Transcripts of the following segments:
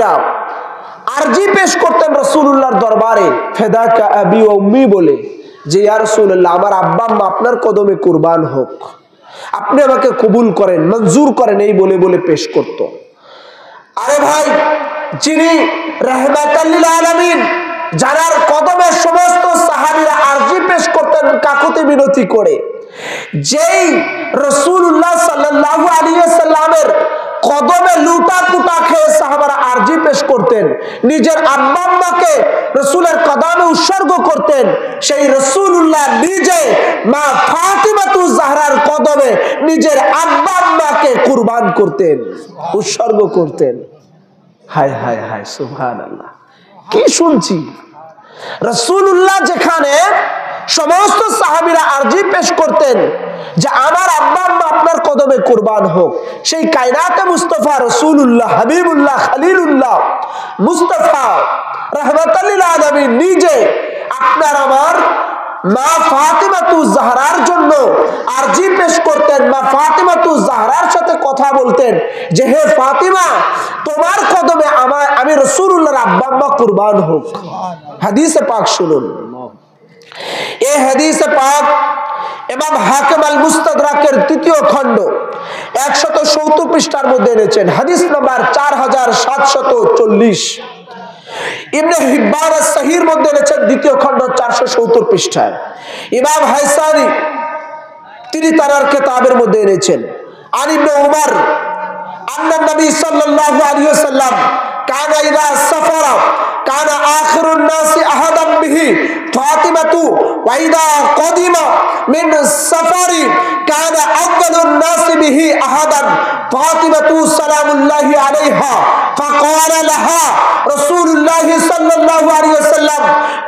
সাহাবীরা আরজি পেশ করতেন রাসূলুল্লাহর দরবারে ফেদাকা আবি ওয়া উম্মি বলে, যে ইয়া রাসূলুল্লাহ, আমার আব্বা আম্মা আপনার কদমে কুরবান হোক, আপনি আমাকে কবুল করেন, মঞ্জুর করেন, এই বলে বলে পেশ করত। আরে ভাই, যিনি রাহমাতাল লিল আলামিন, যার কদমে সমস্ত সাহাবীরা আরজি পেশ করতেন কাকুতি বিনতি করে, যেই রাসূলুল্লাহ সাল্লাল্লাহু আলাইহি ওয়াসাল্লামের কদমে লুটা পুটা খেয়ে সাহাবারা আরজি পেশ করতেন, নিজের আব্বা আম্মাকে রাসূলের কদমে উৎসর্গ করতেন, সেই রাসূলুল্লাহ নিজে মা ফাতিমাতুজ জাহরার কদমে নিজের আব্বা আম্মাকে কুরবান করতেন, উৎসর্গ করতেন। হায় হায় হায়, সুবহানাল্লাহ, কি শুনছি! রাসূলুল্লাহ যেখানে সমস্ত সাহাবীরা আরজি পেশ করতেন যে আমার আব্বা আম্মা আপনার কদমে কুরবান হোক, সেই কায়নাতে মুস্তাফা রাসূলুল্লাহ হাবিবুল্লাহ খলিলুল্লাহ মুস্তাফা রাহমাতাল লিল আলামিন নিজে আপনার আমার মা ফাতিমাতুজ জাহরার জন্য আরজি পেশ করতেন, মা ফাতিমাতুজ জাহরার সাথে কথা বলতেন যে হে ফাতিমা, তোমার কদমে আমি রাসূলুল্লাহর আব্বা আম্মা কুরবান হোক। হাদিসে পাক শুনুন, এই হাদিসে পাক ইমাম হাকিম আল মুস্তাদরাকের তৃতীয় খণ্ড 170 পৃষ্ঠার মধ্যে এনেছেন, হাদিস নাম্বার 4740। ইবনে হিব্বান আস-সহিহর মধ্যে এনেছেন দ্বিতীয় খণ্ড 470 পৃষ্ঠায়। ইমাম হাইসানি তিনি তার কিতাবের মধ্যে এনেছেন আন ইবনে উমর আন্না নবী সাল্লাল্লাহু আলাইহি ওয়াসাল্লাম কানা ইযা সাফারা কানা আখিরুন নাসি আহাদাম বিহি ফাতিমাতু ওয়া ইযা কদিমা মিন সাফারি কানা আফদালুন নাসি বিহি আহাদান ফাতিমাতু সালামুল্লাহি আলাইহা ফাকালা লাহা রাসূলুল্লাহ সাল্লাল্লাহু আলাইহি ওয়াসাল্লাম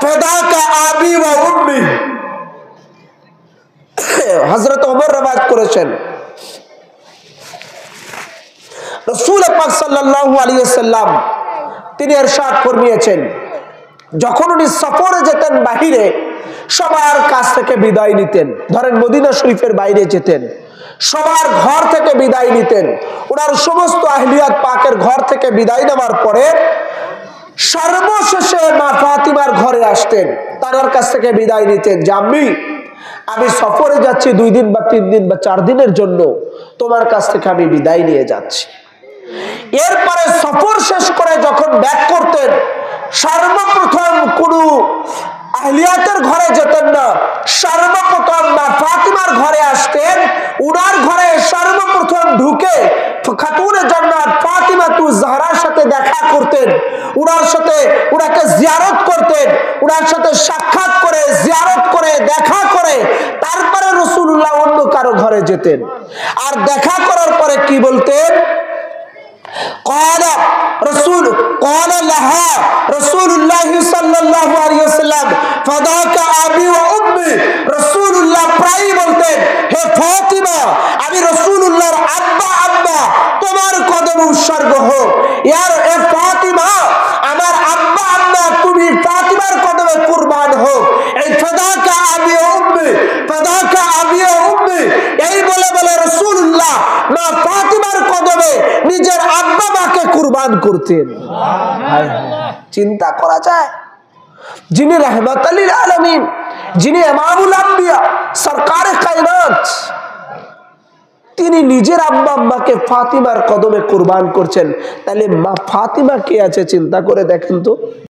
ফাদাকা আবি ওয়া উম্মি। হযরত ওমর রওয়ায়াত করেছেন রাসূল পাক সাল্লাল্লাহু আলাইহি ওয়াসাল্লাম তিনি ইরশাদ ফরমিয়েছেন, যখন উনি সফরে যেতেন বাহিরে, সবার কাছ থেকে বিদায় নিতেন, ধরেন মদিনা শরীফের বাইরে যেতেন, সবার ঘর থেকে বিদায় নিতেন, ওনার সমস্ত আহলিয়াত পাকের ঘর থেকে বিদায় নেওয়ার পরে সর্বশেষে মা ফাতিমার ঘরে আসতেন, তার কাছ থেকে বিদায় নিতেন যে আমি সফরে যাচ্ছি 2 দিন বা 3 দিন বা 4 দিনের জন্য, তোমার কাছ থেকে আমি বিদায় নিয়ে যাচ্ছি। এরপরে সফর শেষ করে যখন ব্যাক করতেন, সর্বপ্রথম কোনো আহলিয়াতের ঘরে যেতেন না, সর্বপ্রথম মা ফাতিমার ঘরে আসতেন, উনার ঘরে সর্বপ্রথম ঢুকে খাতুনে জান্নাত ফাতিমাতুজ জাহরার সাথে দেখা করতেন, উনাকে জিয়ারত করতেন, উনার সাথে সাক্ষাৎ করে জিয়ারত করে দেখা করে তারপরে রাসূলুল্লাহ অন্য কারো ঘরে যেতেন। আর দেখা করার পরে কি বলতেন? قال لها رسول الله صلى الله عليه وسلم فذاك ابي وامي। রাসূলুল্লাহ প্রায়ই বলতেন, হে ফাতিমা, আমি রাসূলুল্লাহর আব্বা আম্মা তোমার কদমে উৎসর্গ হোক। ইয়ার এ ফাতিমা, আমার আব্বা আম্মা তুমি ফাতিমার কদমে কুরবান হোক। এই ফাদাকা আবি ওয়া উম্মি, ফাদাকা আবি ওয়া উম্মি, এই বলে বলে রাসূলুল্লাহ মা ফাতিমার কদমে নিজের আব্বা মাকে কুরবান করতেন। চিন্তা করা যায়, যিনি রাহমাতাল লিল আলামিন, যিনি ইমামুল আম্বিয়া সরকারে কায়নাত, তিনি নিজের আব্বা আম্মাকে ফাতিমার কদমে কুরবান করছেন, তাহলে মা ফাতিমা কে আছে চিন্তা করে দেখেন তো।